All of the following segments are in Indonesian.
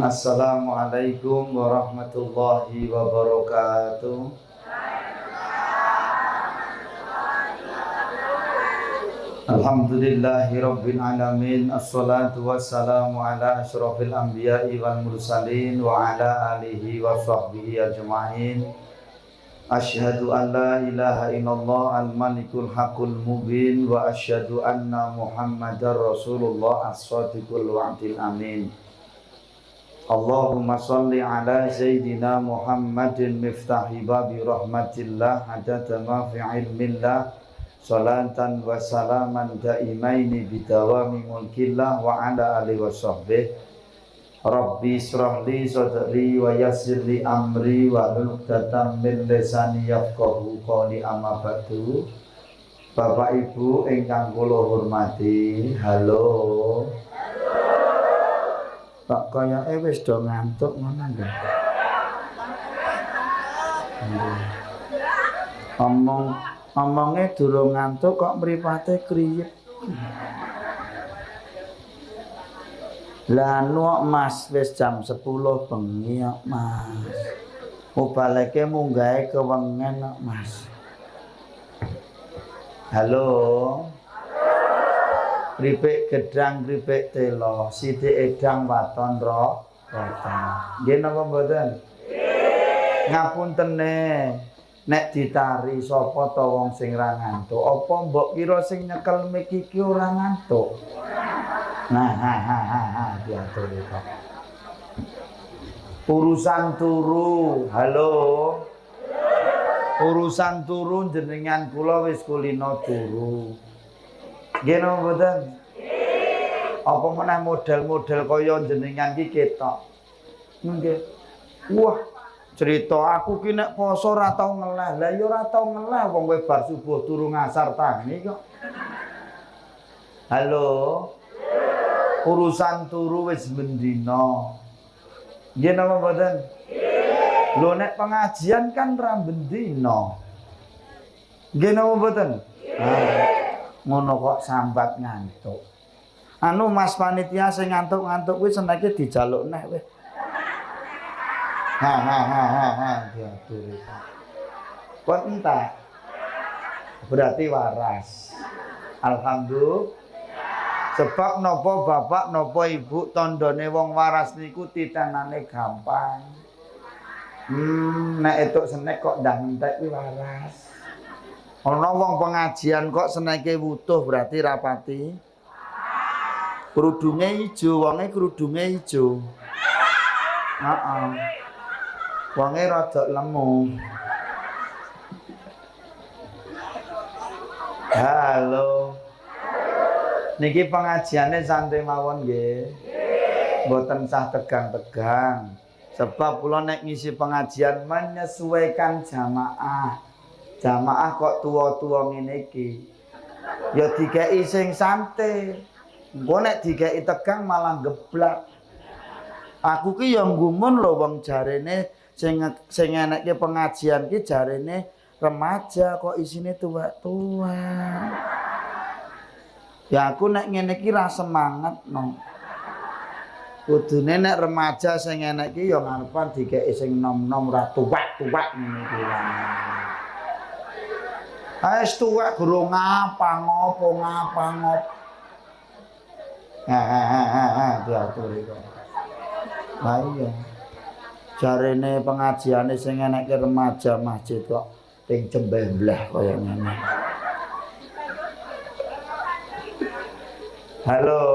Assalamualaikum warahmatullahi wabarakatuh. Alhamdulillahi rabbil alamin. Assalatu wassalamu ala asyrafil anbiya'i wal mursalin wa ala alihi wa sahbihi ajma'in. Asyhadu an la ilaha illallah al-malikul haqqul mubin wa asyhadu anna Muhammadar Rasulullah as-shadiqul wa'dil amin. Allahumma salli ala Sayyidina Muhammadin miftahi babi rahmatillah adada ma fi ilmillah salatan wa salaman daimaini bidawami mulkillah wa ala alihi wa sahbihi. Rabbi israh li sadri wa yassir li amri wa hlul 'uqdatam min lisani yafqahu qawli amma ba'du. Bapak Ibu ingkang kula hormati, halo. Kok kayake wis do ngantuk ngono nggih. Omongnya durung ngantuk kok mripate kriyep. Lah nuwak Mas wis jam 10 bengi kok Mas. Mubaleke munggahe kewengen kok Mas. Halo. Kripik gedang kripik telo, sithik edang waton ro waton. Nggih napa mboten? Nggih. Ngapuntene, nek ditari sapa ta wong sing ra ngantuk? Apa mbok kira sing nyekel mik iki ora ngantuk? Nah, diatur kok. Urusan turu, halo. Urusan turu jenengan kula wis kulino turu. Nggih napa mboten? Nggih. Apa meneh model-model kaya jenengan iki ketok. Nggih. Wah, cerita aku ki nek poso ora tau ngeleh. Lah ya ora tau ngeleh wong kowe bar subuh turu ngasar tangi kok. Halo. Urusan turu wis bendina. Nggih napa mboten? Nggih. Lho nek pengajian kan ra bendina. Nggih napa mboten? Nggih. Ngono kok sambat ngantuk. Anu Mas panitia sing ngantuk-ngantuk kuwi seneke dijaluk neh wis. Diatur iki. Kon entek. Berarti waras. Alhamdulillah. Sebab napa bapak napa ibu tandane wong waras niku titenane gampang. Nek etuk senek kok ndak entek kuwi waras. Ana wong pengajian kok seneke wutuh berarti rapati. Kerudunge ijo, wonge kerudunge ijo. Heeh. Wonge rada lemu. Halo. Niki pengajiane santai mawon nggih. Mboten sah tegang-tegang. Sebab kula nek ngisi pengajian menyesuaikan jamaah. Jamaah kok tua-tua ngene iki. Ya dikeki sing santai. Engko nek dikeki tegang malah geblak. Aku ki ya nggumun lho wong jarene sing enekke pengajian ki jarene remaja kok isine tua-tua. Ya aku nek ngene iki ra semangat no. Kudune nek remaja sing enek ki ya ngarepan dikeki sing nom-nom ra tuwek-tuwek ngene iki. Wis tuwek guru ngapa-ngopo. Diatur iki. Lah iya. Jarene pengajiane sing enekke remaja masjid kok ting cembeleh kaya ngene. Halo.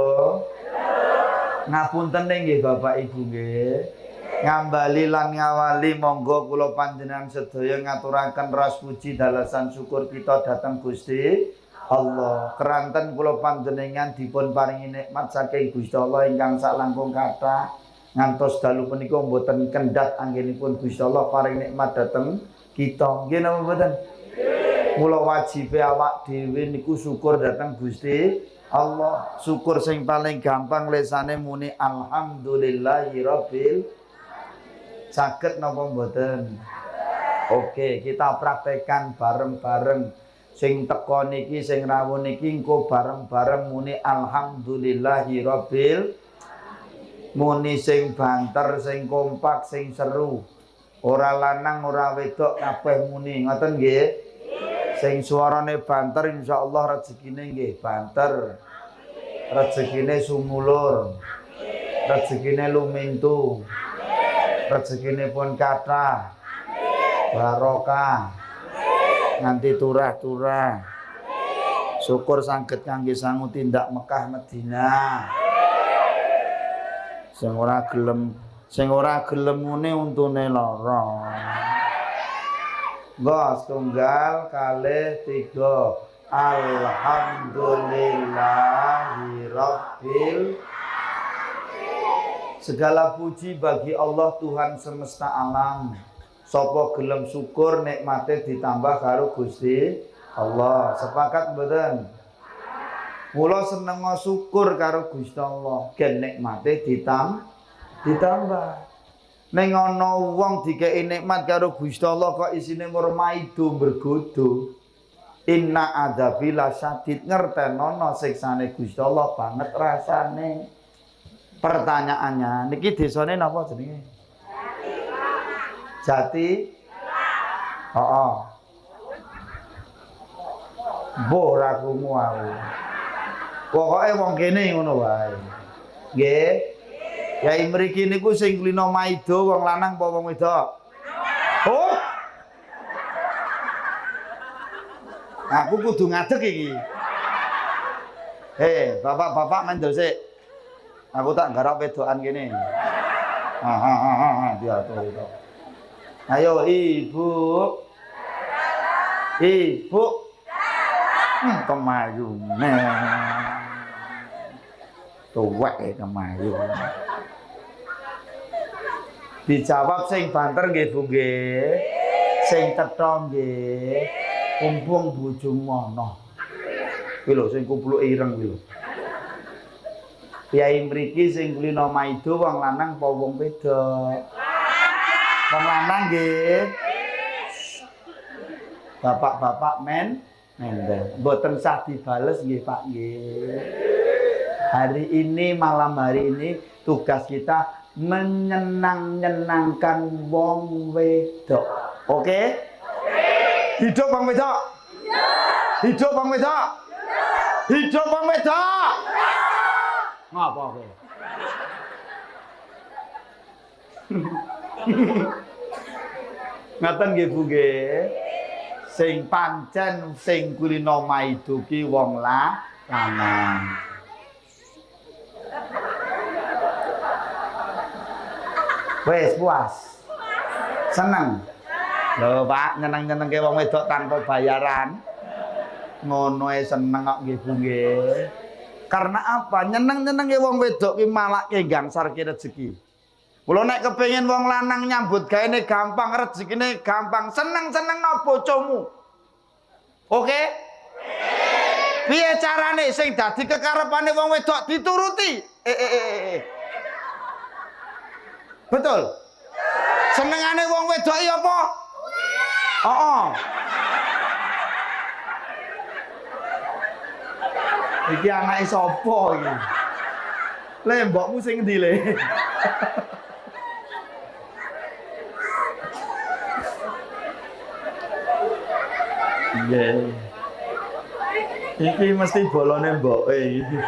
Ngapunten nggih Bapak Ibu nggih. Ngambali lan ngawali monggo kula panjenengan sedaya ngaturaken ras puji dalasan syukur kita dhateng Gusti Allah. Keranten kula panjenengan dipun paringi nikmat saking Gusti Allah ingkang sak langkung kathah ngantos dalu punika mboten kendhat anggenipun Gusti Allah paring nikmat dhateng kita. Nggih napa mboten? Nggih. Mula wajibe awak dhewe niku syukur dhateng Gusti Allah. Syukur sing paling gampang lesane muni alhamdulillahirabbil. Saged napa mboten? Oke, kita praktekkan bareng-bareng. Sing teko niki, sing rawuh niki engko bareng-bareng muni alhamdulillahirabbil muni sing banter, sing kompak, sing seru. Ora lanang, ora wedok kabeh muni, ngoten nggih? Sing suarane banter insyaallah rezekine nggih banter. Rezekine sumulur. Rezekine lumintu. Rezekine pun kathah. Barokah. Nganti turah-turah. Syukur saged kangge sangu tindak Mekah Madinah. Sing ora gelem mune untune lara. Nggo setunggal kalih tiga. Alhamdulillahirabbil. Segala puji bagi Allah Tuhan semesta alam. Sapa gelem syukur nikmate ditambah karo Gusti Allah. Sepakat mboten? Mula seneng syukur karo Gusti Allah, gen nikmate ditambah. Ning ana wong dikeki nikmat karo Gusti Allah kok isine murmaido bergodo. Inna adzabi lasyadid, ngertenono siksane Gusti Allah banget rasane. Pertanyaannya, niki desane napa jenenge? Jati. Mbok ora krungu aku. Pokoke wong kene ngono wae. Nggih. Yai mriki niku sing kulino maido wong lanang apa wong wedok? Oh. Aku kudu ngadeg iki. Bapak-bapak mendel sik. Aku tak garap wedokan kene. Diatur itu. Ayo ibu. Ibu. Kemayu. Tuwek kemayu. Dijawab sing banter nggih Bu nggih. Sing cetha nggih. Kumpung bojomu ana. Kuwi lho sing kumpul ireng kuwi lho. Kyai mriki sing kulino maido wong lanang apa wong wedok? Wong lanang nggih. Bapak-bapak mendel. Mboten sah dibales nggih Pak nggih. Hari ini malam hari ini tugas kita menyenangkan wong wedok. Oke? Hidup wong wedok. Hidup wong wedok. Hidup wong wedok. Ngapa kowe? Ngaten nggih Bu nggih. Sing pancen sing kulino maido ki wong lanang. Wes puas. Seneng. Lho Pak, nyeneng-nyenengke wong wedok tanpa bayaran. Ngono ae seneng kok nggih Bu nggih. Karena apa? Nyeneng-nyenenge wong wedok ki malake gangsarke rezeki. Kula nek kepengin wong lanang nyambut gaene gampang, rezekine gampang, seneng-senengno bojomu. Oke? Piye carane sing dadi kekarepane wong wedok dituruti? Betul? Senengane wong wedok ya apa? Iki anake sapa iki? Le mbokmu sing endi le? Nggih. Iki mesti bolone mboke iki.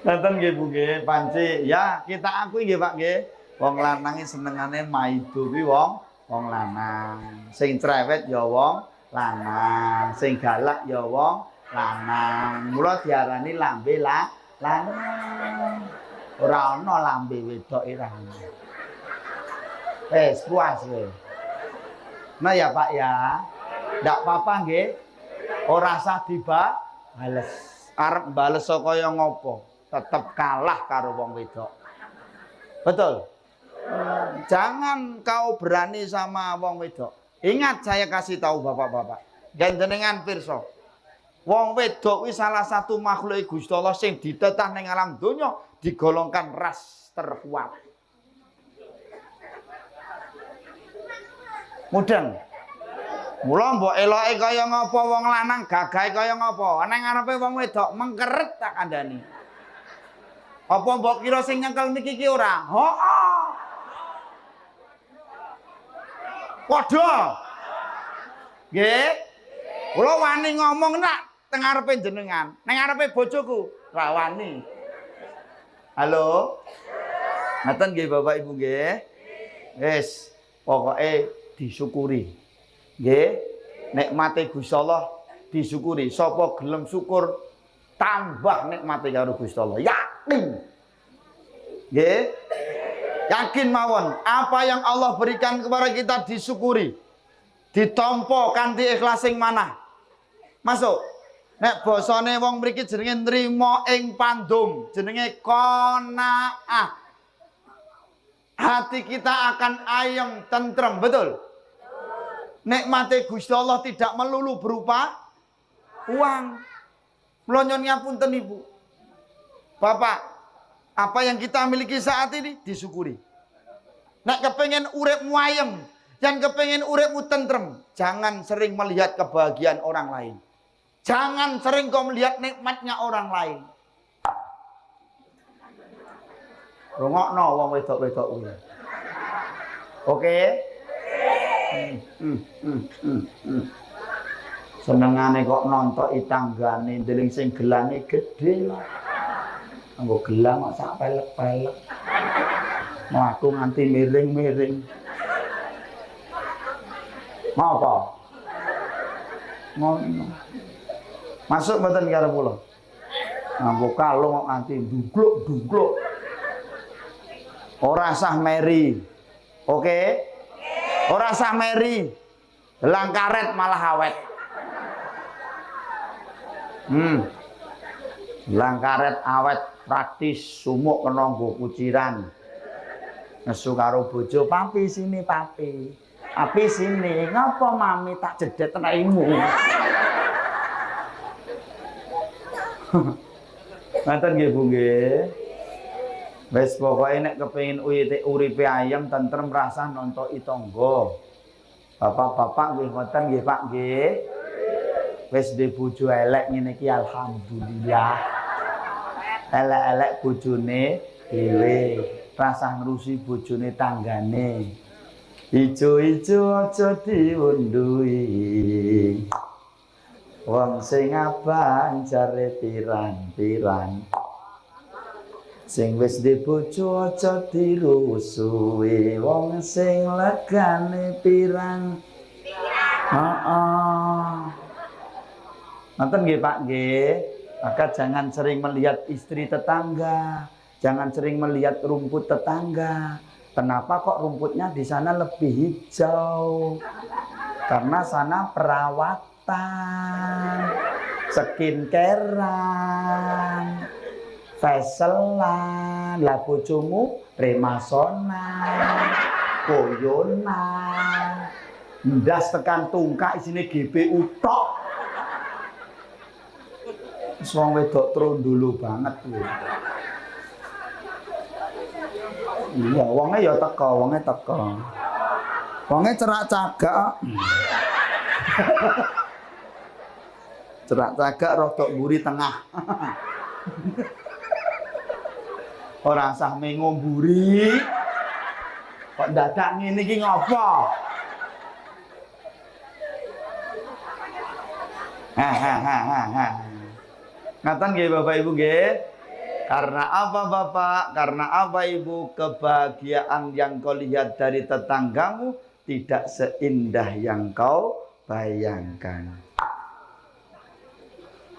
Nanten nggih Bu nggih, panci ya kita akui nggih Pak nggih. Wong lanang iki senengane maido kuwi wong lanang. Sing cerewet ya wong lanang, sing galak ya wong lanang. Mula diarani lambe lanang. Ora ana lambe wedok ira. Puas kowe. Nah ya Pak ya. Ndak apa-apa nggih. Ora usah dibales. Arep bales kaya ngopo? Tetep kalah karo wong wedok. Betul? Jangan kau berani sama wong wedok. Ingat saya kasih tahu bapak-bapak. Gandengan pirsa. Wong wedok kuwi salah satu makhluk Gusti Allah sing ditetah ning alam donya digolongkan ras terkuat. Mudeng. Mula mbok eloke kaya ngapa wong lanang gagahe kaya ngapa. Nang ngarepe wong wedok mengkeret tak kandhani. Apa mbok kira sing nyekel niki ki ora? Hooh. Padha. Nggih. Kula wani ngomong nak teng ngarepe jenengan, ning ngarepe bojoku ra wani. Halo. Ngaten nggih Bapak Ibu nggih. Wis, pokoke disyukuri. Nggih. Nikmate Gusti Allah disyukuri. Sapa gelem syukur tambah nikmate karo Gusti Allah. Yakin. Nggih. Yakin mawon, apa yang Allah berikan kepada kita disyukuri. Ditampa kanthi ikhlas sing manah. Masuk. Nek basane wong mriki jenenge nrimo ing pandum, jenenge qanaah. Hati kita akan ayem, tentrem, betul? Nikmate Gusti Allah tidak melulu berupa uang. Kula nyuwun ngapunten Ibu. Bapak, apa yang kita miliki saat ini disyukuri. Nek kepengen uripmu ayem, yang kepengen uripmu tentrem, jangan sering melihat kebahagiaan orang lain. Jangan sering kau melihat nikmatnya orang lain. Rungokno wong wedok-wedok kuwi. Oke? Senengane kok nontoki tanggane ndeling sing gelange gedhe. Anggo gelang kok sak pelek-pelek. Mau aku nganti miring-miring. Mau apa? Ngono. Masuk mboten karo kula. Nganggo kalung kok nganti dugluk-dugluk. Ora sah meri. Oke? Ora sah meri. Gelang karet malah awet. Gelang karet awet praktis sumuk kena nggo kuciran. Nesu karo bojo, "Papi sini, papi. Papi sini. Ngapa mami tak jedet raimu?" Ngaten nggih Bu nggih. Wis pokoke nek kepengin uripe ayem tentrem rasah nontoki tangga. Bapak-bapak nggih ngoten nggih Pak nggih. Wis dhe bojo elek ngene iki alhamdulillah. Elek-elek bojone dhewe, rasah ngrusi bojone tanggane. Ijo-ijo aja diundui. Wong sing abang jare pirang-pirang. Sing wis di bojo aja dirusuhi. Wong sing legane pirang. Heeh. Ngoten nggih Pak nggih. Maka jangan sering melihat istri tetangga, jangan sering melihat rumput tetangga. Kenapa kok rumputnya di sana lebih hijau? Karena sana perawatan, skincarean, facialan, lah bojomu remasonan, koyonan, ndas tekan tungkak isine GBU tok. Wong wedok trondolo banget kuwi. Iya, wonge ya teko, wonge teko. Wonge cerak cagak. Cerak cagak rodok mburi tengah. Ora sah mengo mburi. Kok dadak ngene iki ngopo? Ngaten nggih Bapak Ibu nggih. Karena apa Bapak? Karena apa Ibu? Kebahagiaan yang kau lihat dari tetanggamu tidak seindah yang kau bayangkan.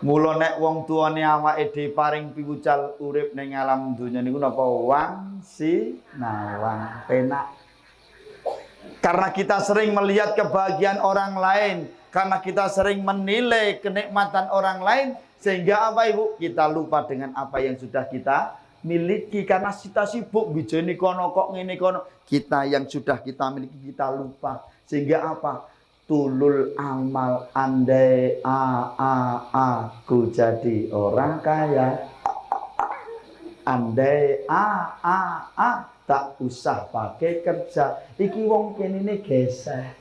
Mula nek wong tuane awake dhewe paring piwucal urip ning alam donya niku napa wang sinawang penak. Karena kita sering melihat kebahagiaan orang lain, karena kita sering menilai kenikmatan orang lain, sehingga apa Ibu? Kita lupa dengan apa yang sudah kita miliki. Karena kita sibuk bijeni kono kok ngene kono. Kita yang sudah kita miliki kita lupa. Sehingga apa? Tulul amal, andai aku jadi orang kaya. Andai tak usah pakai kerja. Iki wong kene ini gesek.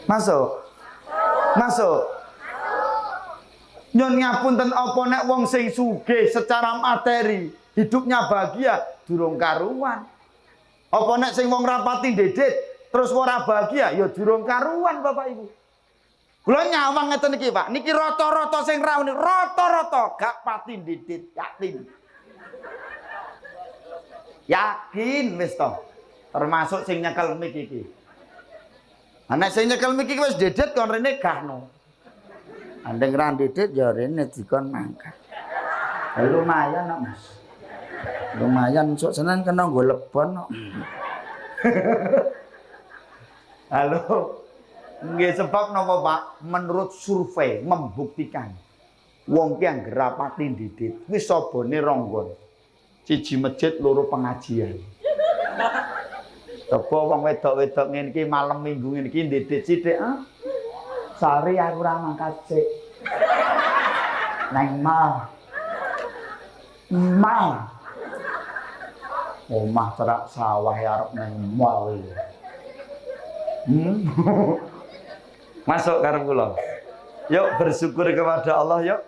Masuk. Masuk. Nyon ngapunten apa nek wong sing sugih secara materi hidupnya bahagia durung karuan. Apa nek sing wong rapati dedet terus ora bahagia ya durung karuan Bapak Ibu. Kula nyawang ngeten iki Pak, niki rata-rata sing rauni rata-rata gak pati dedet, yakin. Yakin wis to. Termasuk sing nyekel mik iki. Anak sing nyekel mik iki wis dedet kon rene gahno. Andeng ra dedet ya rene dikon mangkat. Lumayan kok Mas. Lumayan sok senen kena nggo lebon kok. Halo. Nggih sebab napa Pak? Menurut survei membuktikan wong ki anggere rapati dedet wis sabone ronggon. Siji masjid, loro pengajian. Coba wong wedok-wedok ngene iki malam minggu ngene iki dedet sithik, Sari aku ora mangkat sik. Nang mal. Omah cerak sawah arep nang mal iki. Masuk karo kula. Yuk bersyukur kepada Allah yuk.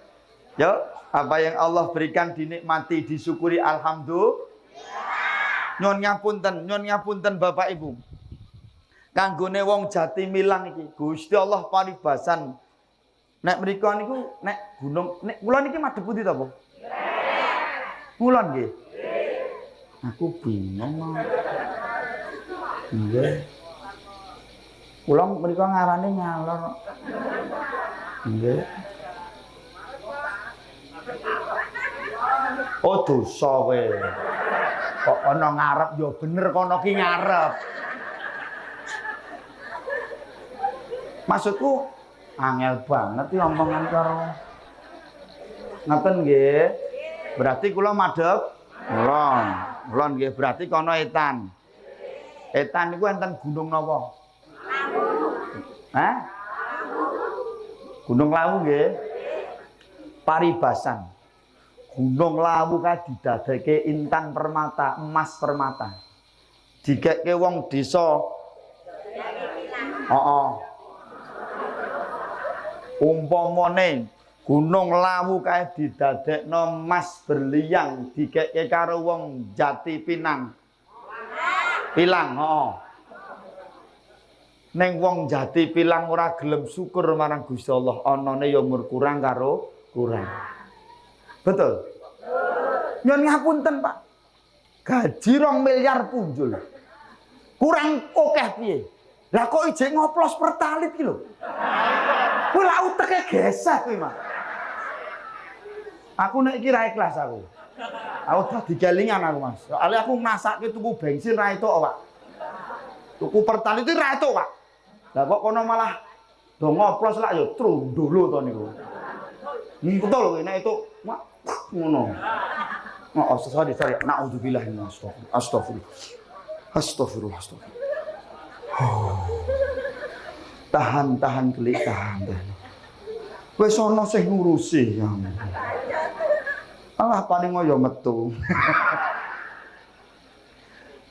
Yuk, apa yang Allah berikan dinikmati, disyukuri alhamdulillah. Nyun ngapunten Bapak Ibu. Kanggone wong Jatimilang iki, Gusti Allah paribasan. Nek mriku niku nek gunung nek kula niki madhep pundi to, Bu? Kulon nggih. Aku bingung. Nggih. Kula mriku ngarane ngalor. Nggih. Oh dosa kowe. Kok ana ngarep ya bener kono ki ngarep. Maksudku angel banget ya omongan karo ngoten nggih. Berarti kula madhep kulon. Kulon nggih berarti kono etan. Etan niku enten gunung napa? Hah? Gunung Lawu nggih. Paribasan. Gunung Lawu kae didadekake intan permata, emas permata. Dikekke wong desa. Umpamane Gunung Lawu kae didadekno emas berlian, dikekke karo wong Jati Pinang. Pilang, Neng wong Jati Pilang ora gelem syukur marang Gusti Allah, anane ya mur kurang karo kurang. Betul? Nyun ngapunten, Pak. Gaji 2 miliar punjul. Kurang akeh piye? Lah kok ijek ngoplos pertalit iki lho. Kuwi lak uteke geseh kuwi, Mas. Aku nek iki ra ikhlas aku. Aku dadi galingan aku, Mas. Soale aku masakke tuku bensin ra etuk, Pak. Tuku pertalit iki ra etuk, Pak. Lah kok kono malah do ngoplos lak ya trundulu to niku. Betul kuwi nek itu ngono. Oh, sorry. Naudzubillah min astagfirullah. Tahan kelik tahan. Wis ana sing ngurusi ya. Allah paling ya metu.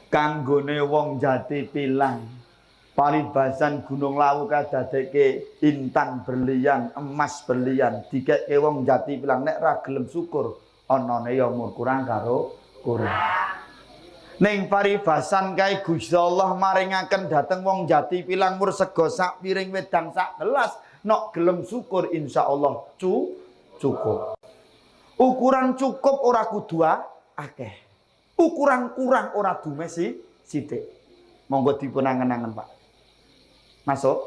Kanggone wong Jati Pilang. Paribasan Gunung Lawu kadadeke intan berlian, emas berlian, dikekke wong Jati Pilang nek ra gelem syukur, anane ya mung kurang karo kurang. Ning paribasan kae Gusti Allah maringaken dhateng wong Jati Pilang mur sego sak piring wedang sak gelas, nok gelem syukur insyaallah cukup. Ukuran cukup ora kudu akeh. Ukuran kurang ora dume sithik. Monggo dipun angen-angen, Pak. Masuk?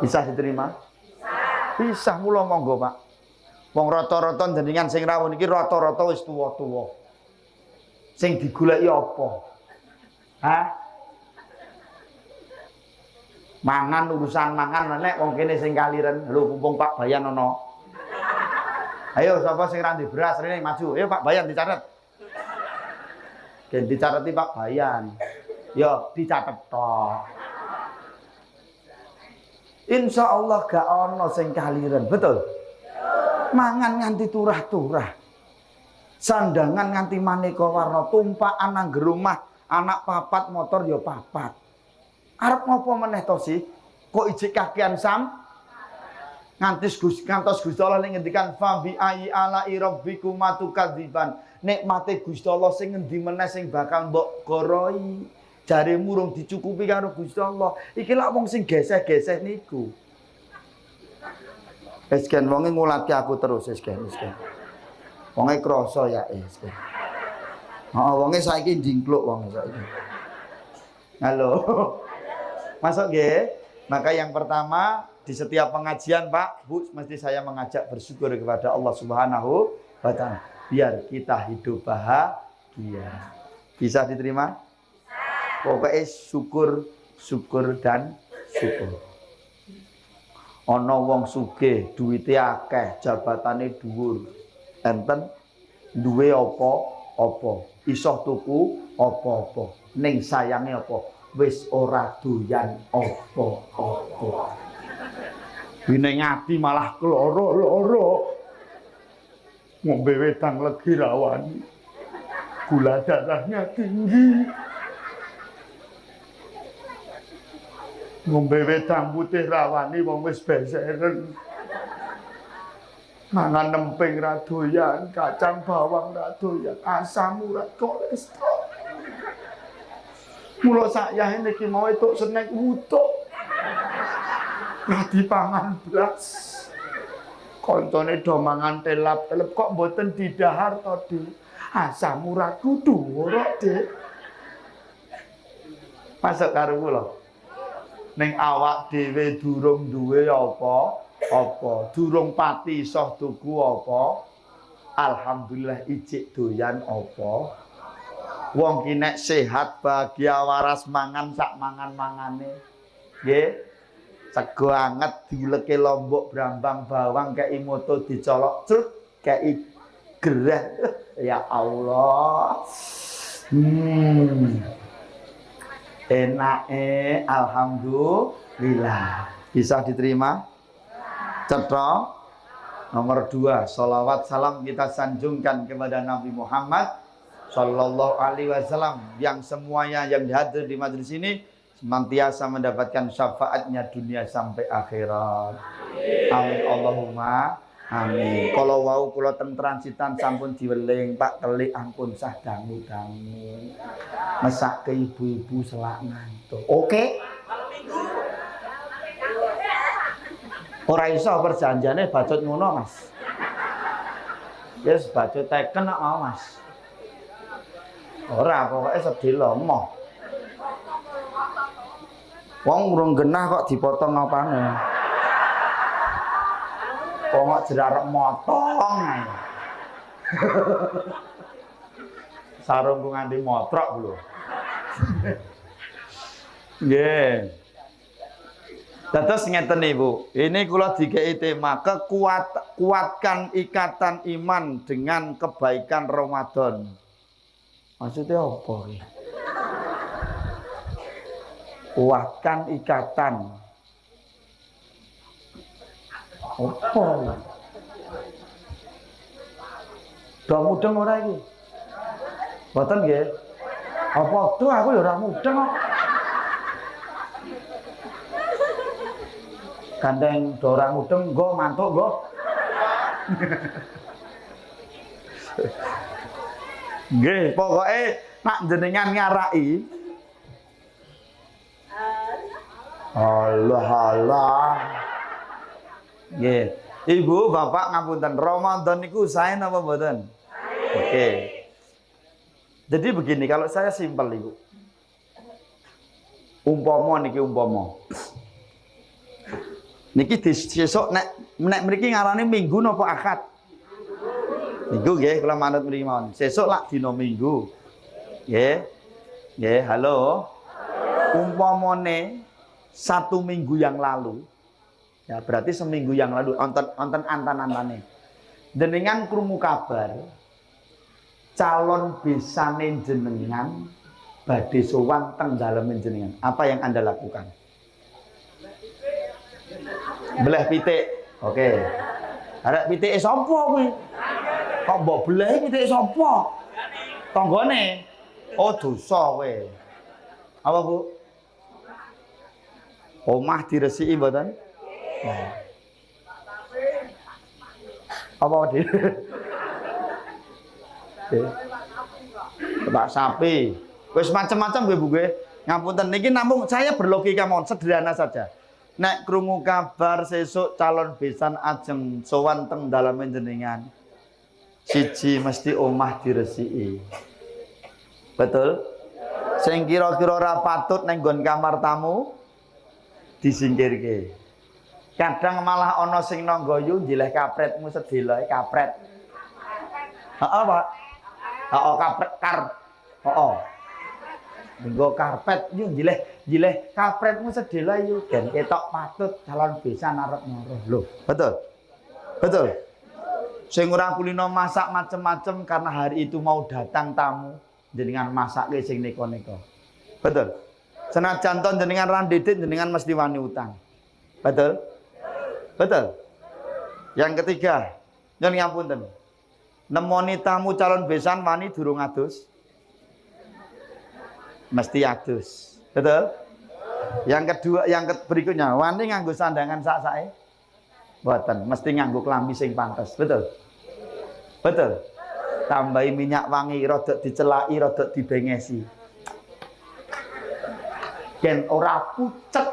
Bisa diterima? Bisa mula monggo, Pak. Wong rata-rata jenengan sing rawuh niki rata-rata wis tuwa-tuwa. Sing digoleki apa? Hah? Mangan urusan mangan nek wong kene sing kaliren. Lho mumpung Pak Bayan ana. Ayo sapa sing ra ndek beras rene maju. Ayo Pak Bayan dicatet. Gen dicateti Pak Bayan. Yo dicatet tok. Insya Allah gak ono sing kaliren, betul? Mangan nganti turah-turah. Sandangan nganti maneka warna, tumpakan nang gerumah, anak papat motor ya papat. Arep ngopo meneh to sih? Kok ijik kakean sam? ngantos Gusti Allah ngendikan fa bi ayyi ala rabbikum matukadziban. Nikmate Gusti Allah sing ngendi meneh sing bakal mbok goroi. Jare murung dicukupi karo Gusti Allah. Iki lak wong sing geseh-geseh niku. Esken wonge ngulatke aku terus esken. Wonge krasa ya esken. Heeh, wonge saiki ndingkluk wonge saiki. Halo. Masuk nggih? Maka yang pertama di setiap pengajian Pak, Bu, mesti saya mengajak bersyukur kepada Allah Subhanahu wa taala biar kita hidup bahagia. Bisa diterima? Pokoknya syukur dan syukur. Ana wong sugih, duwite akeh, jabatane dhuwur. Enten duwe apa-apa, iso tuku apa-apa. Ning sayange apa? Wis ora doyan apa-apa. Dene ngati malah kloro-loro. Ngombe wedang legi rawani. Gula darahnya tinggi. Ngombe wedang putih rawani wong wis beseren. Mangan emping ra doyan, kacang bawang ra doyan, asam urat kolesterol. Mula sakyahe niki mau entuk snack wutuk. Ra dipangan blas. Koncone do mangan telap-telep kok mboten didahar to, Dik. Asam uratku dhuwur, Dik. Masuk karo kula. Ning awak dhewe durung duwe apa-apa, durung pati iso tuku apa. Alhamdulillah ijik doyan apa. Wong ki nek sehat bahagia waras mangan sak mangan-mangane. Nggih. Sego anget diuleke lombok brambang bawang kei moto dicolok crut kei gerah. Ya Allah. Enake alhamdulillah. Bisa diterima? Cetha. Nomor 2, sholawat salam kita sanjungkan kepada Nabi Muhammad Sallallahu Alaihi Wasallam yang semuanya yang hadir di majelis ini senantiasa mendapatkan syafaatnya dunia sampai akhirat. Amin Allahumma amin. Kalau wau kula teng transitan sampun diweling Pak Kelik ampun sah dangu-dangu. Mesake ibu-ibu selak ngantuk. Oke. Ora iso perjanjiane bacot ngono, Mas. Yes, bacot teken kok mau, Mas. Ora, pokoknya sedih lomoh. Wong urung genah kok dipotong apane. Kok jerarek motong. Sarungku nganti motrok lho. Nggih. Dados ngeten Ibu, ini kula dikei tema kuatkan ikatan iman dengan kebaikan Ramadan. Maksudnya apa iki? Kuatkan ikatan. Apa? Do mudeng ora iki? Mboten nggih. Apa tuh aku ya ora mudeng kok. Gandeng do ora mudeng nggo mantuk nggo. Nggih, pokoke nak jenengan ngarai Allah. Nggih. Ibu, Bapak ngapunten, Ramadan niku sae napa mboten? Oke. Jadi begini, kalau saya simpel Ibu. Umpama niki sesuk nek mriki ngarani Minggu napa Ahad? Minggu nggih, kula manut mriki mawon. Sesuk lak dina Minggu. Nggih. Nggih, halo. Umpamane 1 minggu yang lalu. Ya, berarti seminggu yang lalu onten antan-antane. Jenengan krungu kabar calon besane jenengan badhe sowan teng daleme jenengan. Apa yang Anda lakukan? Belah pitik. Oke. Arek pitike sapa kuwi? Kok mbok belah pitike sapa? Tanggane. Oh, dosa kowe. Apa, Bu? Omah diresiki mboten? Apa dia? Pak sapi. Wis macam-macam gue Bu gue. Ngapunten niki namung saya berlogika mawon sederhana saja. Nek krungu kabar sesuk calon besan ajeng sowan teng daleme jenengan. Siji mesti omah diresiki. Betul? Sing kira-kira ora patut neng nggon kamar tamu disingkirke. Kadang malah ana sing nanggayu njileh kapretmu sedelae kapret. Heeh, Pak. Heeh, kapret heeh. Nggo karpet yo njileh kapretmu sedelae yo ben ketok patut calon besan arep nyoroh. Lho, betul. Betul. Sing ora kulino masak macem-macem karena hari itu mau datang tamu, jenengan masake sing neko-neko. Betul. Senajan ton jenengan randidit jenengan mesti wani utang. Betul? Betul. Yang ketiga, nyuwun ngapunten. Nemoni tamu calon besan wani durung adus. Mesti adus. Betul? Yang kedua, berikutnya, wani nganggo sandangan sak-sake. Mboten, mesti nganggo klambi sing pantes. Betul? Betul. Tambahi minyak wangi, rodok dicelaki, rodok dibengesi. Yen ora pucet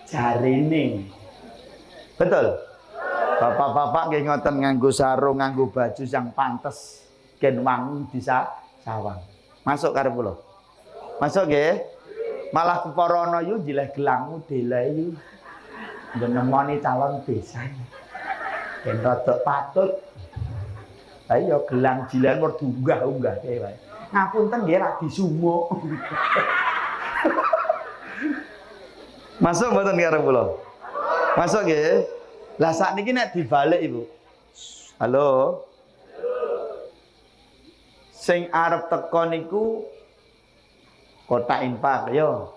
jarene. Betul. Bapak-bapak nggih ngoten nganggo sarung, nganggo baju yang pantes, gen wangi bisa sawang. Masuk karo kula. Masuk nggih. Malah keporono yu jileh gelangmu delae yu. Nemoni calon besan. Gen rodok patut. Ayo gelang jilan mur diunggah-unggah kae wae. Ngapunten nggih ra disumuk. Masuk mboten karo kula? Masuk nggih. Lah sakniki nek dibalik Ibu. Halo. Sing arep teko niku kotak infak yo.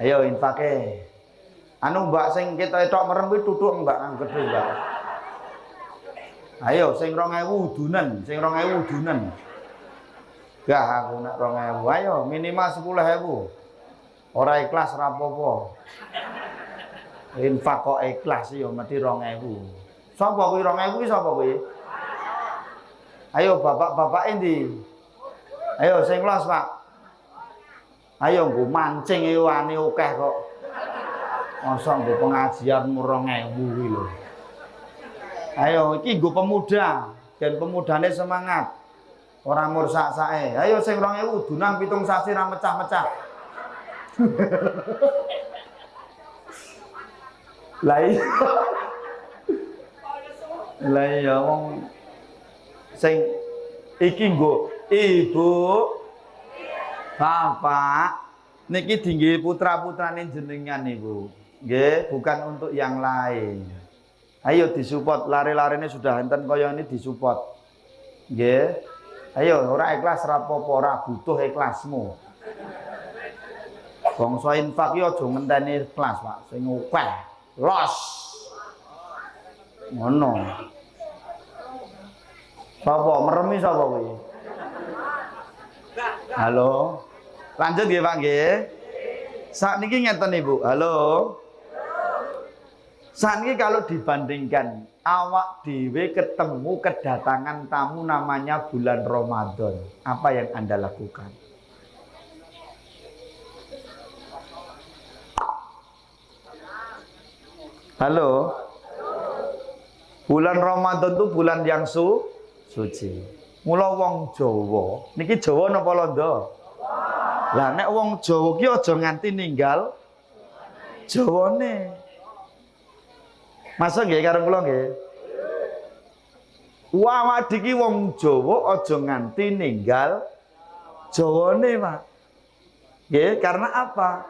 Ayo infake. Anu Mbak sing ketok merem kuwi tutuk Mbak nang gedhe Mbak. Ayo sing 2000 udunen, sing 2000 udunen. Gah aku nak 2000. Ayo minimal 10.000. Ora ikhlas ora apa-apa. Infak kok ikhlas yo mesti 2000. Sapa kuwi 2000 ki sapa kuwi? Ayo bapak-bapak endi? Ayo sing los, Pak. Ayo nggo mancing iki wani akeh kok. Mosok nggo pengajian 2000 kuwi lho. Ayo iki nggo pemuda, ben pemudane semangat. Ora mur sak-sake. Ayo sing 2000 dunang 7 sasi ra mecah-mecah. Lah iya wong sing iki nggo Ibu Bapak niki dingge putra-putrane jenengan niku. Nggih, bukan untuk yang lain. Ayo disupport, lari-larine sudah enten kaya ini disupport. Nggih. Ayo ora ikhlas ora apa-apa, ora butuh ikhlasmu. Bangsa infak yo aja ngenteni ikhlas, Pak. Sing akeh. Los. Ngono. Sapa meremi sapa kuwi? Halo. Lanjut nggih, Pak nggih. Sakniki ngeten Ibu. Halo. Sakniki kalau dibandingkan awak dhewe ketemu kedatangan tamu namanya bulan Ramadan, apa yang Anda lakukan? Halo. Bulan Ramadan itu bulan yang suci. Mula wong Jawa, niki Jawa napa Londo? Lah nek wong Jawa ki aja nganti ninggal Jawane. Masuk nggih karo kula nggih? Awak iki wong Jawa aja nganti ninggal Jawane, Pak. Nggih, karena apa?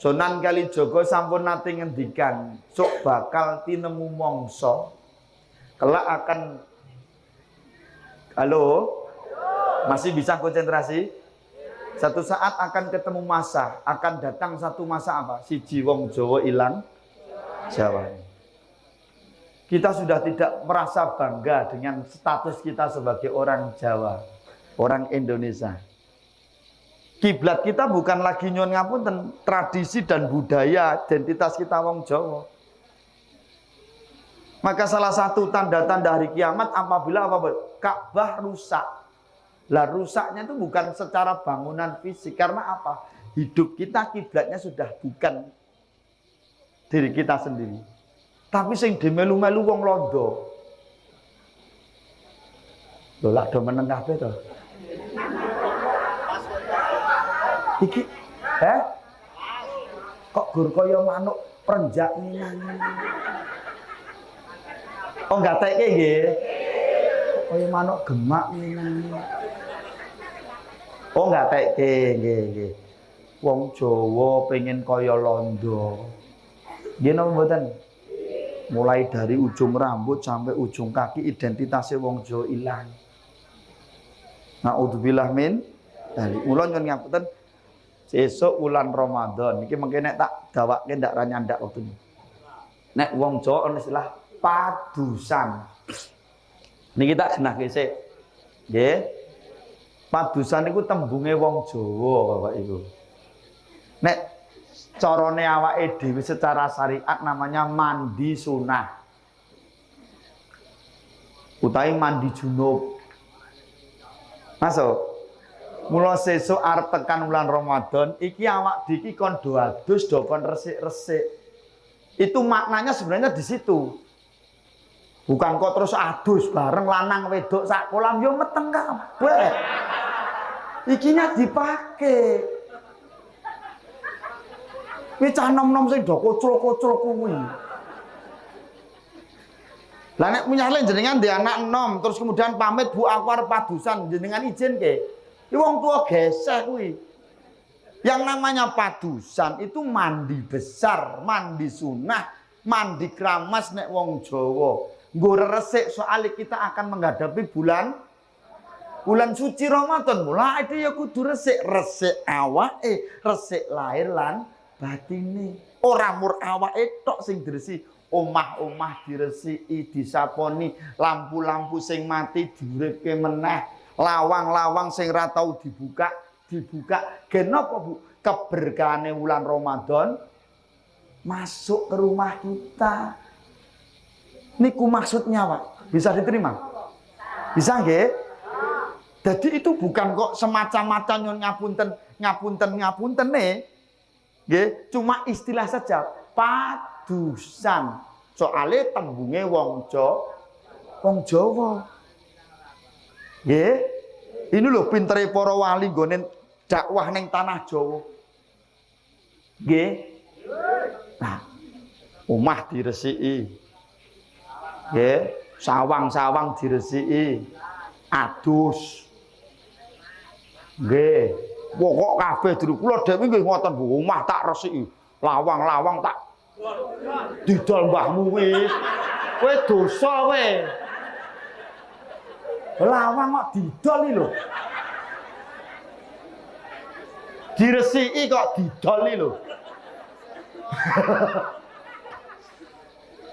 Sunan Kalijaga sampun nate ngendikan, sok bakal tinemu mangsa kelak akan. Halo? Masih bisa konsentrasi? Satu saat akan ketemu masa, akan datang satu masa apa? Siji wong Jawa ilang Jawa. Kita sudah tidak merasa bangga dengan status kita sebagai orang Jawa, orang Indonesia. Kiblat kita bukan lagi nyuwun ngapunten, tradisi dan budaya identitas kita wong Jawa. Maka salah satu tanda-tanda hari kiamat apabila Ka'bah rusak. Lah rusaknya itu bukan secara bangunan fisik, karena apa? Hidup kita kiblatnya sudah bukan diri kita sendiri. Tapi sing dimelu-melu wong londo. Lho lak do meneng kabeh to. Iki kok gur kaya manuk prenjak nang. Oh enggak teke nggih. Kaya manuk gemak nang. Oh enggak teke nggih. Wong Jawa pengen kaya londo. Nggih napa mboten? Mulai dari ujung rambut sampai ujung kaki identitasnya wong Jawa ilang. Naudzubillah min dari ulun kan ngapunten sesuk wulan Ramadan iki mengke nek tak dawake ndak ra nyandak waktu ini. Nek wong Jawa ana istilah padusan. Niki tak genahke sik. Nggih. Padusan niku tembunge wong Jawa, Bapak Ibu. Nek carane awake dhewe secara syariat namanya mandi sunah. Utawi mandi junub. Masuk. Mula sesuk arep tekan bulan Ramadan, iki awak diki kon do adus, do kon resik-resik. Itu maknanya sebenarnya di situ. Bukan kok terus adus bareng lanang wedok sak kolam yo meteng kabeh. Ikinya dipake. Kuwi cah nom-nom sing do kocul-kocul kuwi. Lah nek punyane jenengan ndek anak enom terus kemudian pamit Bu aku arep padusan jenengan izin ke. Ki wong tua geseh kuwi. Yang namanya padusan itu mandi besar, mandi sunah, mandi keramas nek wong Jawa. Nggo resik soalnya kita akan menghadapi bulan suci Ramadan. Mulai itu ya kudu resik awake, resik lahir lan batine. Ora mur awake tok sing diresiki. Omah-omah diresiki, disaponi, lampu-lampu sing mati diuripke meneh, lawang-lawang sing ra tau dibuka. Kenapa Bu? Keberkahane wulan Ramadan masuk ke rumah kita. Niku maksudnya, Pak. Bisa diterima? Bisa nggih? Jadi itu bukan kok semacam-macam nyon ngapunten nih. Nggih, cuma istilah saja. Padusan. Soale tembunge wong Jawa. Nggih. Ini lho pintere para wali nggone dakwah ning tanah Jawa. Nggih. Nah, omah diresiki. Nggih, sawang-sawang diresiki. Adus. Nggih. Pokok kabeh dulu kula dhewe nggih ngoten Bu, omah tak resiki. Lawang-lawang tak didol mbahmu wis. Kowe dosa kowe. Lawang kok didol iki lho. Diresiki kok didol iki lho.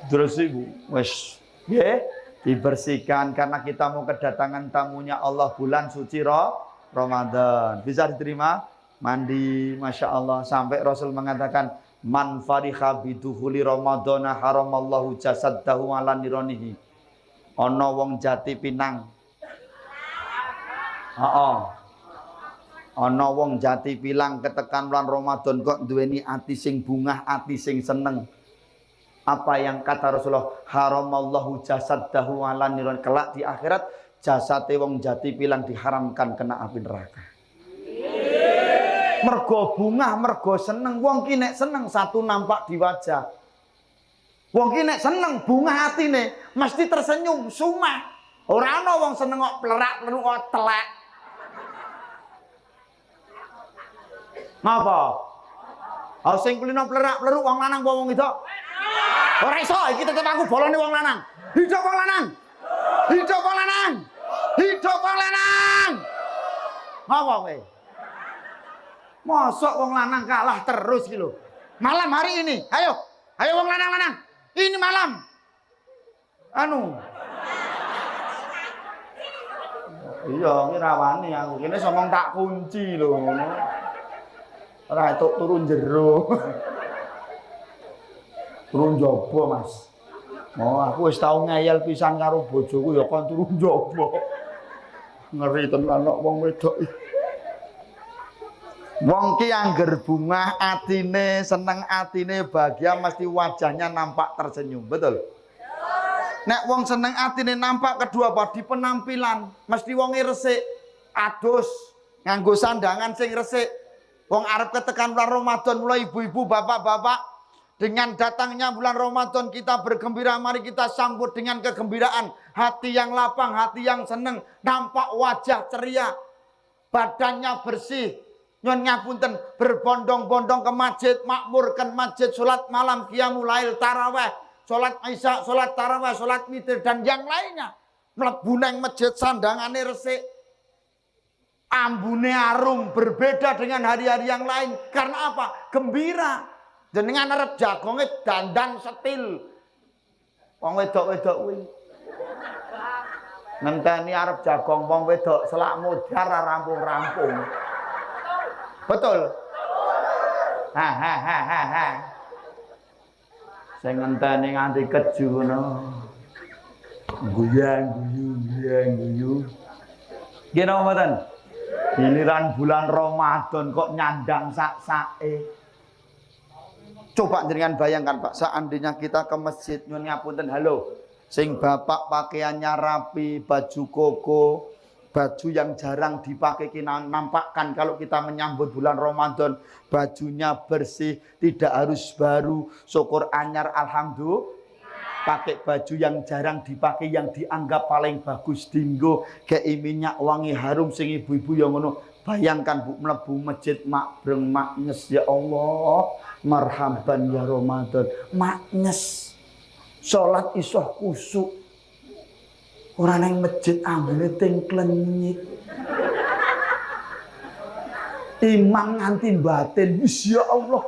Diresiki Bu, wis nggih, dibersihkan karena kita mau kedatangan tamunya Allah bulan suci Ramadan. Bisa diterima? Mandi, Masya Allah. Sampai Rasul mengatakan, man fariha bidukhuli Ramadana haramallahu jasaddahu ala nironihi. Ana wong jati pinang. Ana wong jati pilang ketekan bulan Ramadan kok duweni ati sing bungah, ati sing seneng. Apa yang kata Rasulullah, haramallahu jasaddahu ala nironihi. Kelak di akhirat jasate wong jati pilang diharamkan kena api neraka. Mergo bungah, mergo seneng. Wong ki nek seneng satu nampak di wajah. Wong ki nek seneng bungah atine mesti tersenyum, sumah. Ora ana wong seneng kok plerak-pleruk kok telek. Napa? Sing kulino plerak-pleruk wong lanang apa wong wedok? Ora iso, iki tetep aku bolone wong lanang. Hidup wong lanang. Hidup wong lanang. Hidup wong lanang. Ngapa kowe? Mosok wong lanang kalah terus iki lho. Malam hari ini, ayo wong lanang-lanang. Ini malam. Iya, iki rawani aku. Kene somong tak kunci lho ngono. Ora entuk turun jero. Turun jaba, Mas. Oh, aku wis tau ngeyel pisan karo bojoku ya kon turu njaba. Ngeri tenan kok wong wedok iki. Wong ki angger bungah atine, seneng atine, bahagia mesti wajahnya nampak tersenyum, betul? Nek wong seneng atine nampak kedua apa di penampilan, mesti wonge resik, adus, nganggo sandangan sing resik. Wong arep ketekan bulan Ramadan, mulai ibu-ibu, bapak-bapak, dengan datangnya bulan Ramadan kita bergembira, mari kita sambut dengan kegembiraan, hati yang lapang, hati yang seneng, nampak wajah ceria, badannya bersih. Nyon ngapunten berbondong-bondong ke masjid, makmurkan masjid, sholat malam, qiyamul lail, taraweh, sholat isya, sholat taraweh, sholat witir dan yang lainnya. Mlebu nang masjid sandangane resik, ambune arum, berbeda dengan hari-hari yang lain. Karena apa? Gembira. Jenengan arep jagonge dandan setil. Wong wedok-wedok kuwi. Ngenteni arep jagong wong wedok selak mudhar rampung-rampung. Betul. Ha. Sing ngenteni nganti keju ngono. Guyang-guyu. Nggih napa mboten? Giliran bulan Ramadan kok nyandang sak-sake. Coba jenengan bayangkan Pak, seandainya kita ke masjid nyuwun ngapunten, halo. Sing bapak pakaiannya rapi, baju koko, baju yang jarang dipakai kita nampakkan kalau kita menyambut bulan Ramadan, bajunya bersih, tidak harus baru, syukur anyar, alhamdulillah. Pakai baju yang jarang dipakai, yang dianggap paling bagus dinggo, kei minyak wangi harum sing ibu-ibu yang ngono. Bayangkan Bu, mlebu masjid makbreng maknyes, ya Allah, marhaban ya Ramadan, maknyes. Salat isoh kusuk. Ora nang masjid ambune ting klenyit. Imam nganti batin, ya Allah.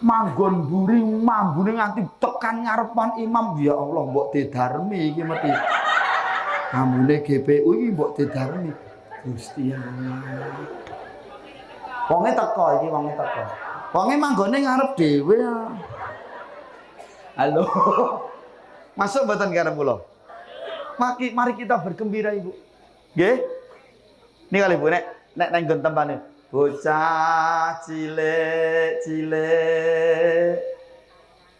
Manggon buri mambune nganti tekan ngarepan imam, ya Allah mbok didarmi iki mesti. Ambune GPU iki mbok didarmi. Gusti Allah. Wonge teko iki, wonge teko. Wonge manggone ngarep dhewe. Halo. Masuk mboten karo kula? Mari kita bergembira Ibu. Nggih? Nih kali Bu nek nang nggon tempane. Bocah cilik-cilik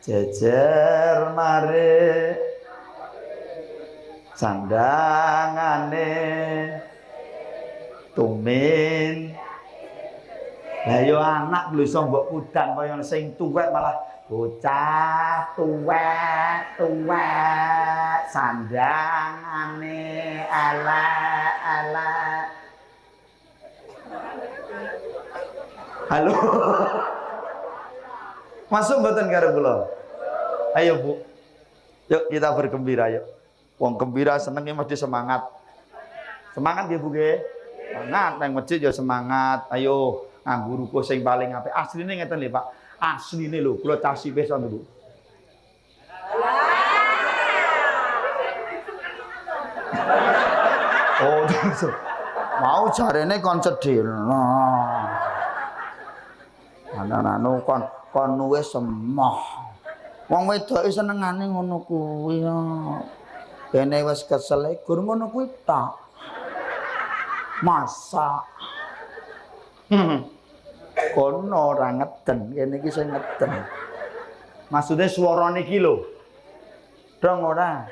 jejer mare sandangane tumin. Lah yo anak lho iso mbok kudan kaya sing tuwek malah bocah tuwek sandangane ala. Halo. Masuk mboten karo kula? Ayo Bu. Yuk kita bergembira yuk. Wong gembira senenge mesti semangat. Semangat nggih Bu nggih. Semangat nang masjid ya semangat. Ayo nganggo ruko sing paling apik. Asline ngeten lho Pak. Asline lho kula casi peson Bu. Oh, mau jarene kon cedhilno. Anak-anak kon wis semoh. Wong wedok senengane ngono kuwi ya. Dene wis kesel gur ngono kuwi tok. Masak. Kono ora ngeden, kene iki sing ngeden. Maksude swarane iki lho. Dong ora.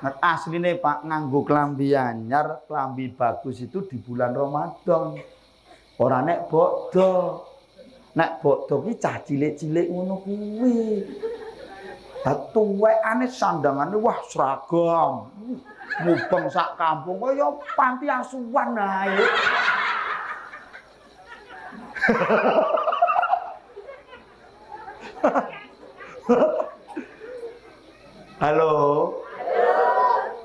Nek asline Pak nganggo klambi anyar, klambi bagus itu di bulan Ramadan. Ora nek bodho. Nek bodho ki cah cilik-cilik ngono kuwi. Lah tuwekane sandangane wah seragam. Mubeng sak kampung kaya panti asuhan ae. Halo.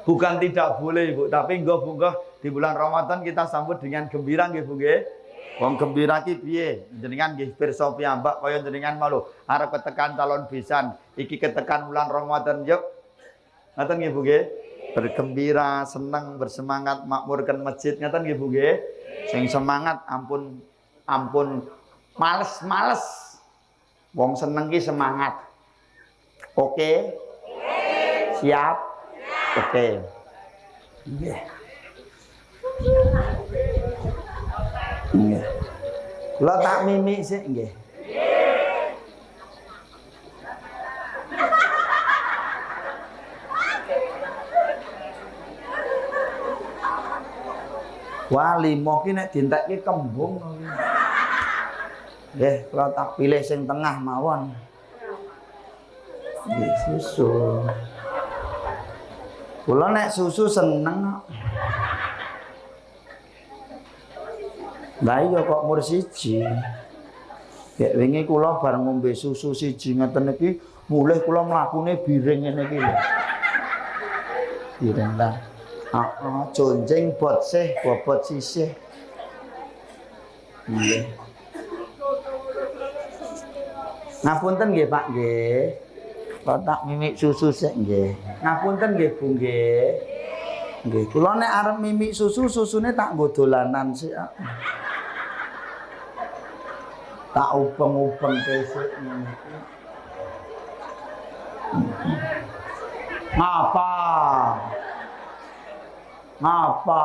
Bukan tidak boleh Bu, tapi nggih Bu, di bulan Ramadan kita sambut dengan gembira nggih Bu nggih. Wong gembira ki piye? Jenengan nggih pirsa piyambak kaya jenengan malu arep ketekan calon besan, iki ketekan bulan Ramadan yuk. Ngoten nggih Bu nggih. Bergembira, senang, bersemangat makmurkan masjid ngoten nggih Bu nggih. Sing semangat ampun males. Wong seneng ki semangat. Oke? Siap? Oke. Nggih. Nggih. Kula tak mimik sik nggih. Wah, limo ki nek dientekke kembung. Nggih, kula tak pilih sing tengah mawon. Nggih, susu. Kula nek susu seneng kok. Lah iya kok mur siji. Gek wingi kula bar ngombe susu siji ngeten iki, mulih kula mlakune biring ngene iki lho. Biring ta. Heeh, jonjing bot sih, bobot sisih. Nggih. Ngapunten nggih Pak nggih. Kok tak mimik susu sik nggih. Ngapunten nggih Bu nggih. Nggih, kula nek arep mimik susu, susune tak nggo dolanan sik. Tak upeng-upeng sik ngene iki. Ngapa? Ngapa?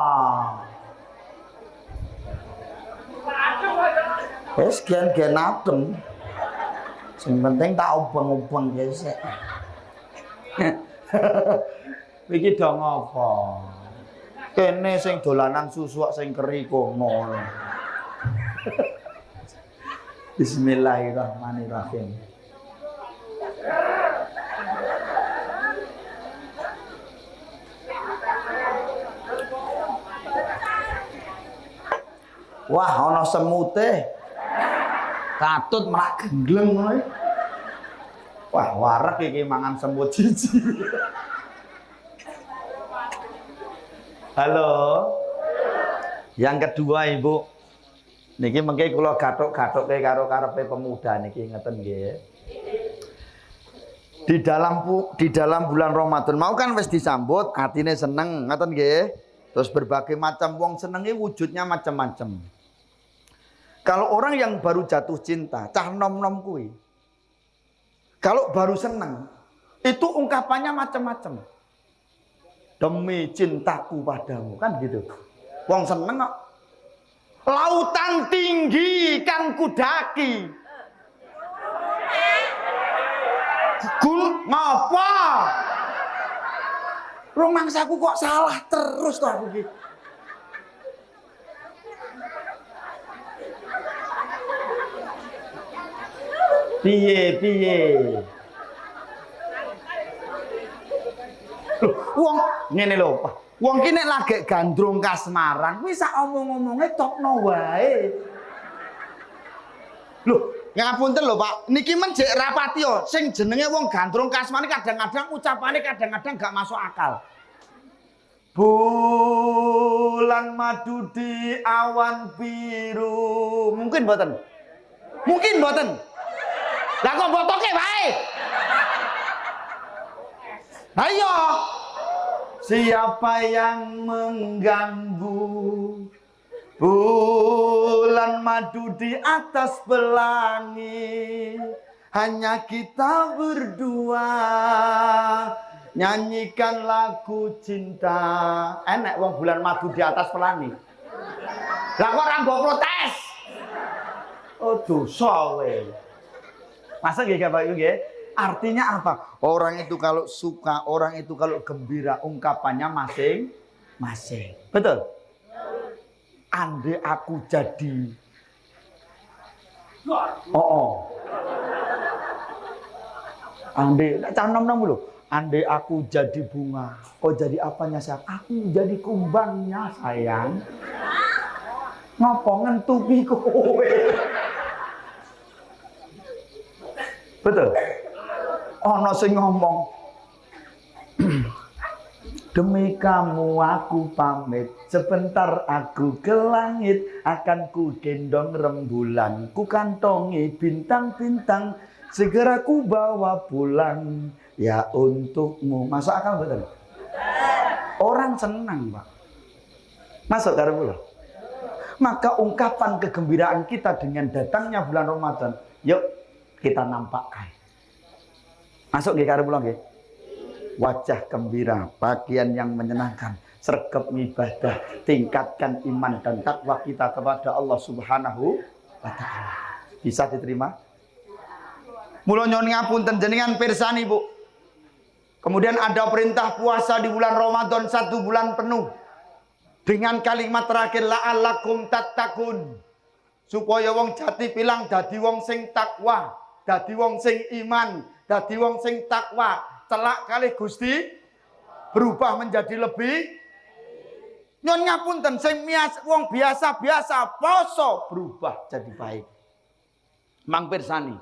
Wis gen-gen adem. Sing penting tak ubeng-ubeng sik. Iki do ngopo? Kene sing dolanan susu sing keri kono. Bismillahirrahmanirrahim. Wah, ana semute. Katut merak gengleng ngono. Wah, wareg iki mangan semut siji. Halo. Yang kedua, Ibu. Niki mengke kula gathuk-gathukke karo karepe pemuda niki ngeten nggih. Di dalam bulan Ramadan mau kan wis disambut, atine seneng, ngeten nggih. Terus berbagai macam wong senenge wujudnya macam-macam. Kalau orang yang baru jatuh cinta, cah nom-nom kuwi. Kalau baru seneng, itu ungkapannya macam-macam. Demi cintaku padamu, kan gitu. Wong seneng kok. Lautan tinggi kan kudaki. Ngapa? Rumangsaku kok salah terus tuh aku gitu. Piye. Loh, wong ngene lho, Pak. Wong ki nek lagi gandrung kasmaran, kuwi sak omong-omonge tokno wae. Loh, ngapunten lho, Pak. Niki men jek rapati yo, sing jenenge wong gandrung kasmaran kadang-kadang ucapane kadang-kadang gak masuk akal. Bulan madu di awan biru. Mungkin mboten? Mungkin mboten? Lah kok botoke wae? Ayo. Siapa yang mengganggu bulan madu di atas pelangi? Hanya kita berdua nyanyikan lagu cinta. Enak wong bulan madu di atas pelangi. Lah kok ora mbok protes? Oh dosa we. Masa nggih Bapak Ibu nggih? Artinya apa? Orang itu kalau suka, orang itu kalau gembira, ungkapannya masing-masing. Betul? Andai aku jadi Andai nom-nom dulu. Andai aku jadi bunga, kau jadi apanya sayang? Aku jadi kumbangnya sayang. Ngopo ngentupi kowe? Betul? Ono sing ngomong demi kamu aku pamit, sebentar aku ke langit, akan ku gendong rembulan, ku kantongi bintang-bintang, segera ku bawa pulang ya untukmu. Masuk akal betul? Orang senang, Pak. Masuk karo kula. Maka ungkapan kegembiraan kita dengan datangnya bulan Ramadan, yuk kita nampakkan. Masuk nggih karo kula nggih. Wajah gembira, pakaian yang menyenangkan, sregep ibadah, tingkatkan iman dan takwa kita kepada Allah Subhanahu wa taala. Bisa diterima? Mula nyuwun ngapunten jenengan pirsani, Bu. Kemudian ada perintah puasa di bulan Ramadan 1 bulan penuh. Dengan kalimat terakhir la'allakum tattaqun. Supaya wong jati pilang dadi wong sing takwa, dadi wong sing iman, dadi wong sing takwa. Celak kali Gusti berubah menjadi lebih. Nyon ngapunten sing wong biasa-biasa poso berubah jadi baik. Mang pirsani,